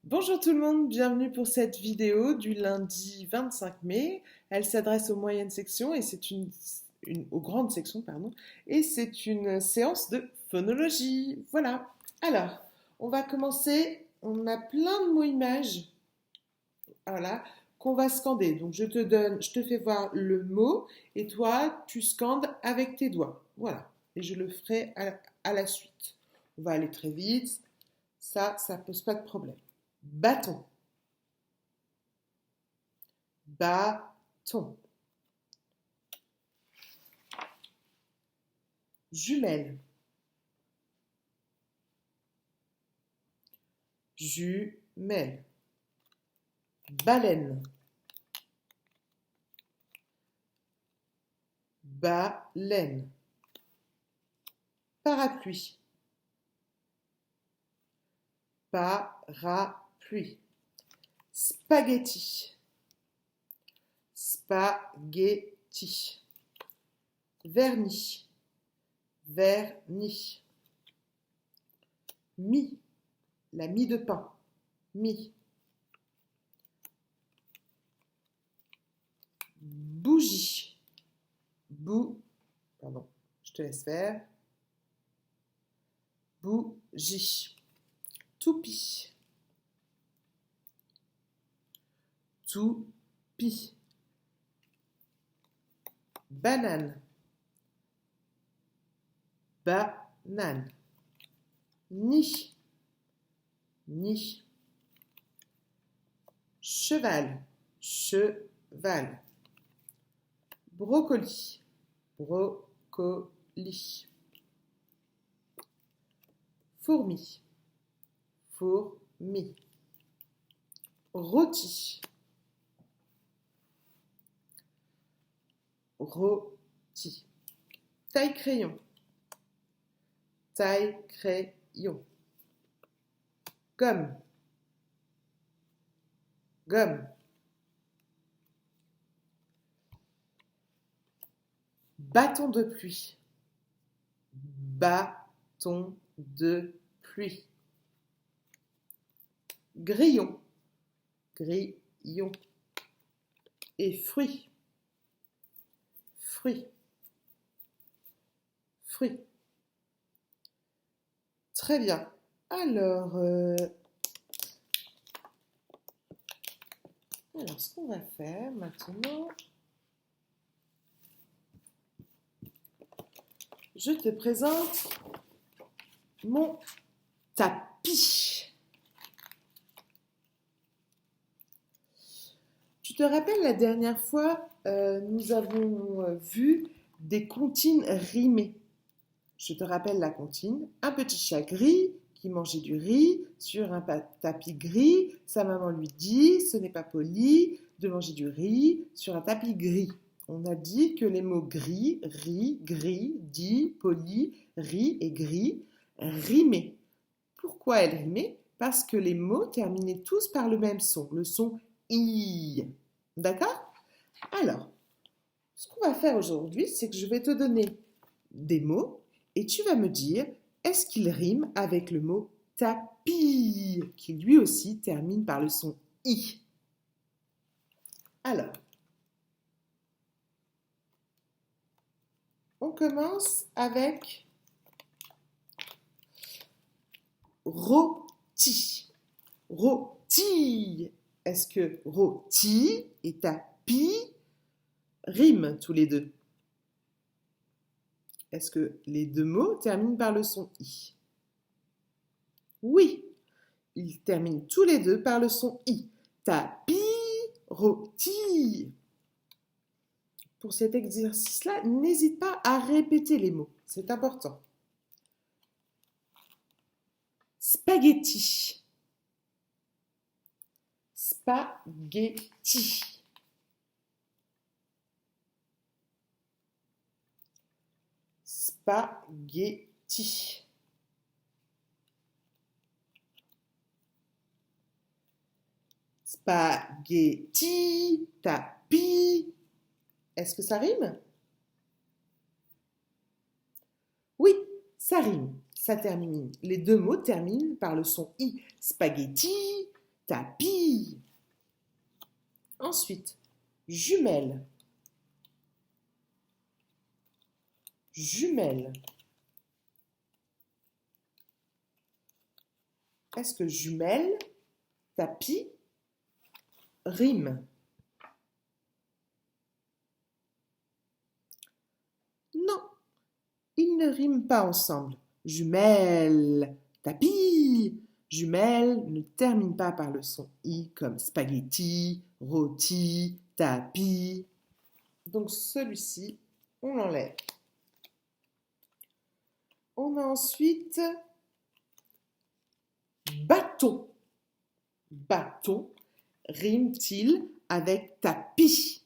Bonjour tout le monde, bienvenue pour cette vidéo du lundi 25 mai. Elle s'adresse aux moyennes sections et c'est aux grandes sections, pardon, et c'est une séance de phonologie. Voilà. Alors, on va commencer. On a plein de mots images, voilà, qu'on va scander. Donc je te fais voir le mot et toi, tu scandes avec tes doigts. Voilà. Et je le ferai à la suite. On va aller très vite. Ça pose pas de problème. Bâton. Bâton. Jumelle. Jumelle. Baleine. Baleine. Parapluie. Parapluie. Spaghetti. Spaghetti. Vernis. Vernis. Mie. La mie de pain. Mie. Bougie. Pardon, je te laisse faire. Bougie. Toupie. Toupie. Banane. Banane. Nid. Nid. Cheval. Cheval. Brocoli. Brocoli. Fourmi. Fourmi. Rôti. Rôti. Taille-crayon. Taille-crayon. Gomme. Gomme. Bâton de pluie. Bâton de pluie. Grillon. Grillon. Et fruit. Fruit. Fruit. Très bien. Alors, ce qu'on va faire maintenant, je te présente mon tapis. Tu te rappelles la dernière fois, nous avons vu des comptines rimées. Je te rappelle la comptine. Un petit chat gris qui mangeait du riz sur un tapis gris. Sa maman lui dit, ce n'est pas poli de manger du riz sur un tapis gris. On a dit que les mots gris, riz, gris, dit, poli, riz et gris rimaient. Pourquoi elles rimaient? Parce que les mots terminaient tous par le même son, le son I. D'accord? Alors, ce qu'on va faire aujourd'hui, c'est que je vais te donner des mots et tu vas me dire, est-ce qu'il rime avec le mot tapis, qui lui aussi termine par le son I? Alors, on commence avec rôti. Rôti. Est-ce que rôti et tapis riment tous les deux? Est-ce que les deux mots terminent par le son I? Oui, ils terminent tous les deux par le son I. Tapis, rôti. Pour cet exercice-là, n'hésite pas à répéter les mots. C'est important. Spaghetti. Spaghetti. Spaghetti. Spaghetti, tapis. Est-ce que ça rime? Oui, ça rime. Ça termine. Les deux mots terminent par le son I. Spaghetti, tapis. Ensuite, jumelle. Jumelle. Est-ce que jumelle, tapis, rime? Non, ils ne riment pas ensemble. Jumelle, tapis. Jumelle ne termine pas par le son i comme spaghetti, rôti, tapis. Donc celui-ci, on l'enlève. On a ensuite bâton. Bâton rime-t-il avec tapis?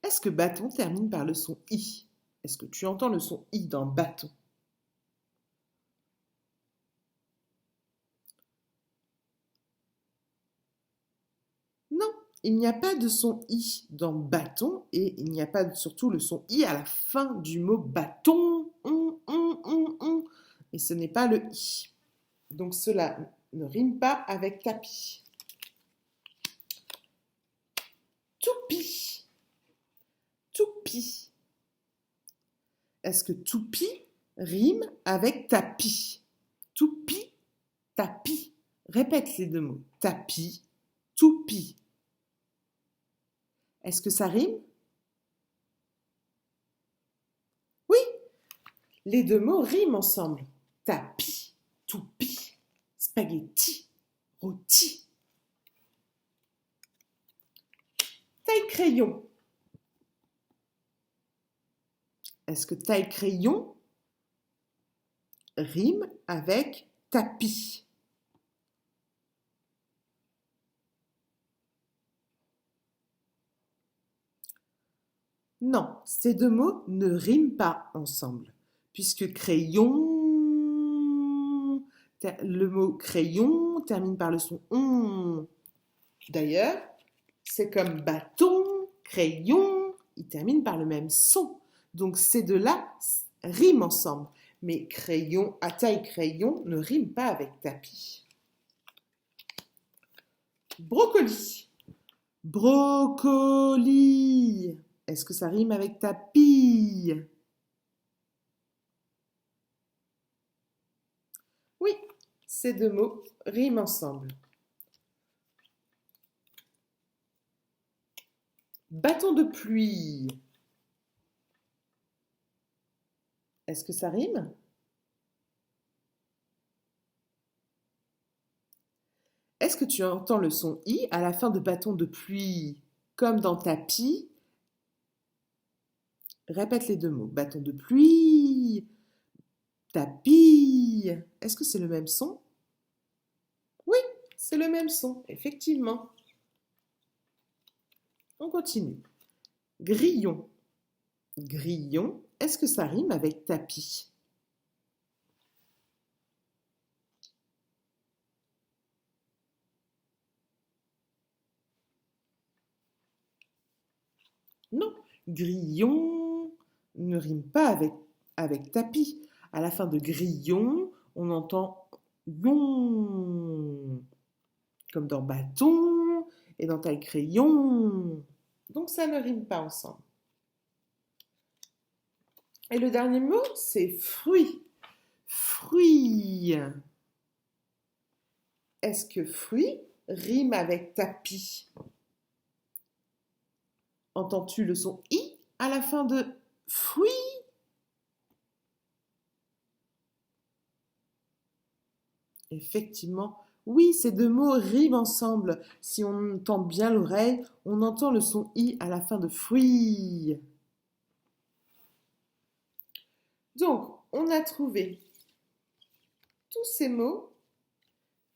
Est-ce que bâton termine par le son i? Est-ce que tu entends le son i dans bâton? Non, il n'y a pas de son i dans bâton et il n'y a pas surtout le son i à la fin du mot bâton. Et ce n'est pas le i. Donc cela ne rime pas avec tapis. Toupie. Toupie. Est-ce que toupie rime avec tapis? Toupie, tapis. Répète les deux mots. Tapis, toupie. Est-ce que ça rime? Oui, les deux mots riment ensemble. Tapis, toupie, spaghetti, rôti. Taille-crayon. Est-ce que taille-crayon rime avec tapis? Non, ces deux mots ne riment pas ensemble, puisque crayon, le mot crayon termine par le son on. D'ailleurs, c'est comme bâton, crayon, ils terminent par le même son. Donc ces deux-là riment ensemble. Mais crayon à taille crayon ne rime pas avec tapis. Brocoli. Brocoli. Est-ce que ça rime avec tapis? Oui, ces deux mots riment ensemble. Bâton de pluie. Est-ce que ça rime? Est-ce que tu entends le son i à la fin de bâton de pluie, comme dans tapis? Répète les deux mots. Bâton de pluie, tapis. Est-ce que c'est le même son? Oui, c'est le même son, effectivement. On continue. Grillon. Grillon, est-ce que ça rime avec tapis? Non, grillon ne rime pas avec tapis. À la fin de grillon, on entend yon, comme dans bâton et dans taille crayon. Donc ça ne rime pas ensemble. Et le dernier mot, c'est fruit. Fruit. Est-ce que fruit rime avec tapis? Entends-tu le son i à la fin de fruit? Effectivement, oui, ces deux mots riment ensemble. Si on tend bien l'oreille, on entend le son i à la fin de fruit. Donc, on a trouvé tous ces mots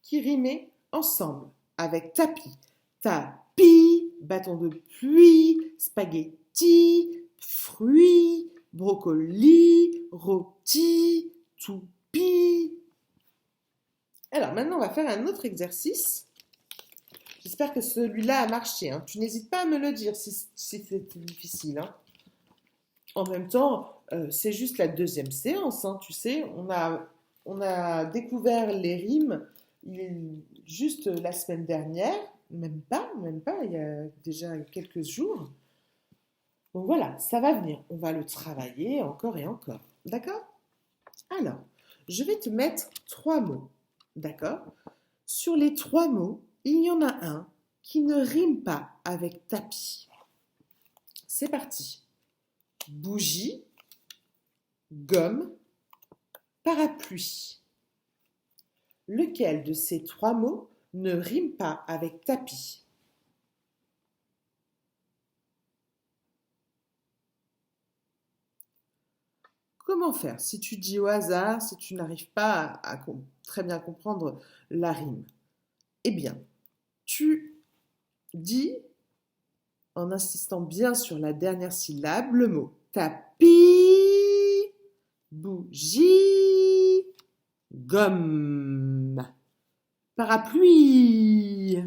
qui rimaient ensemble avec tapis. Tapis, bâton de pluie, spaghetti, fruits, brocoli, rôti, toupie. Alors maintenant, on va faire un autre exercice. J'espère que celui-là a marché. Hein. Tu n'hésites pas à me le dire si c'était difficile. Hein. En même temps, c'est juste la deuxième séance. Hein, tu sais, on a On a découvert les rimes juste la semaine dernière, même pas, il y a déjà quelques jours. Donc voilà, ça va venir. On va le travailler encore et encore. D'accord? Alors, je vais te mettre 3 mots. D'accord? Sur les 3 mots, il y en a un qui ne rime pas avec tapis. C'est parti. Bougie, gomme, parapluie. Lequel de ces 3 mots ne rime pas avec tapis? Comment faire si tu dis au hasard, si tu n'arrives pas à très bien comprendre la rime? Eh bien, tu dis, en insistant bien sur la dernière syllabe, le mot tapis, bougie, gomme, parapluie.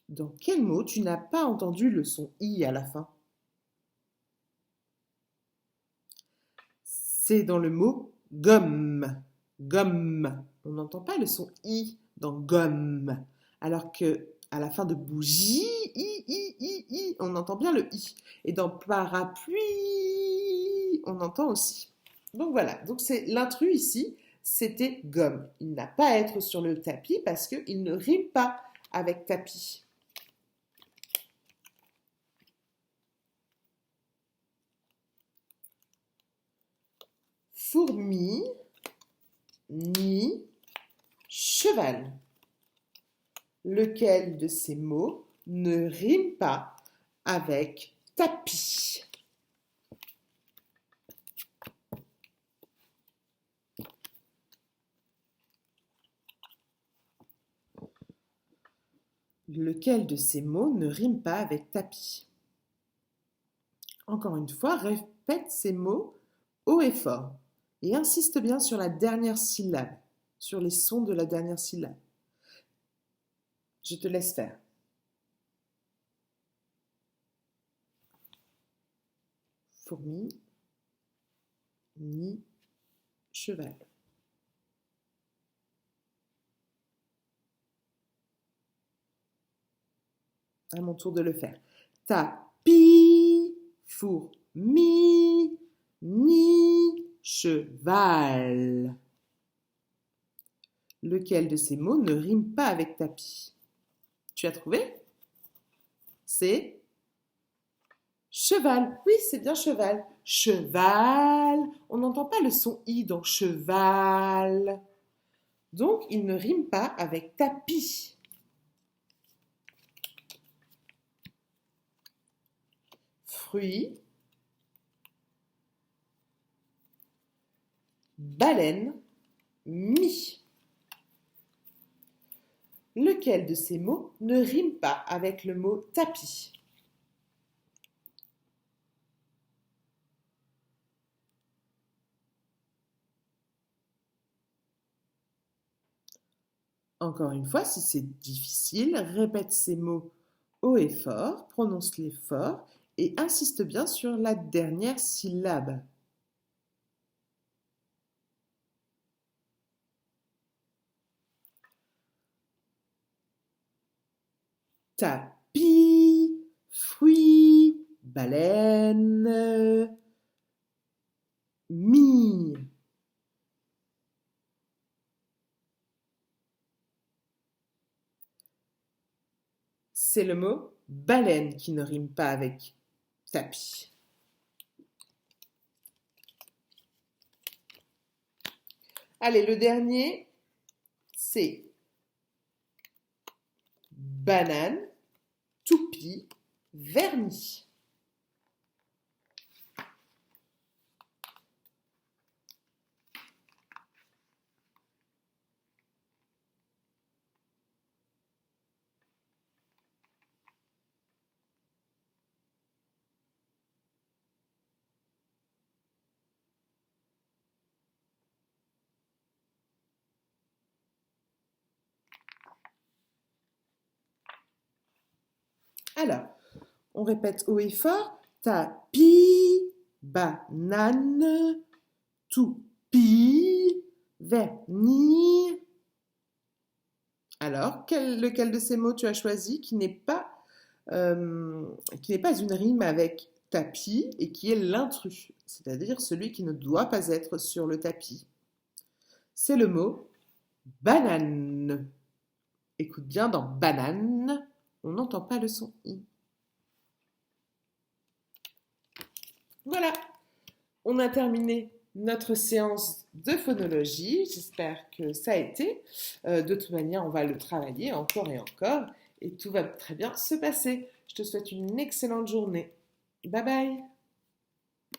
Dans quel mot tu n'as pas entendu le son i à la fin? C'est dans le mot gomme. Gomme. On n'entend pas le son i dans gomme. Alors que à la fin de bougie, on entend bien le i. Et dans parapluie, on entend aussi. Donc voilà. Donc c'est l'intrus ici, c'était gomme. Il n'a pas à être sur le tapis parce qu'il ne rime pas avec tapis. Fourmi, nid, cheval. Lequel de ces mots ne rime pas avec tapis? Lequel de ces mots ne rime pas avec tapis? Encore une fois, répète ces mots haut et fort et insiste bien sur la dernière syllabe, sur les sons de la dernière syllabe. Je te laisse faire. Fourmi, nid, cheval. À mon tour de le faire. Tapis, fourmi, nid, cheval. Lequel de ces mots ne rime pas avec tapis? Tu as trouvé? C'est cheval. Oui, c'est bien cheval. Cheval. On n'entend pas le son i dans cheval. Donc, il ne rime pas avec tapis. Fruit. Baleine. Mie. Lequel de ces mots ne rime pas avec le mot tapis? Encore une fois, si c'est difficile, répète ces mots haut et fort, prononce-les fort et insiste bien sur la dernière syllabe. Tapis, fruit, baleine, mie. C'est le mot baleine qui ne rime pas avec tapis. Allez, le dernier, c'est banane, toupie, vernis. Alors, on répète haut et fort. Tapis, banane, toupie, vernis. Alors, lequel de ces mots tu as choisi qui n'est pas une rime avec tapis et qui est l'intrus, c'est-à-dire celui qui ne doit pas être sur le tapis? C'est le mot banane. Écoute bien, dans banane, on n'entend pas le son i. Voilà, on a terminé notre séance de phonologie. J'espère que ça a été. De toute manière, on va le travailler encore et tout va très bien se passer. Je te souhaite une excellente journée. Bye bye.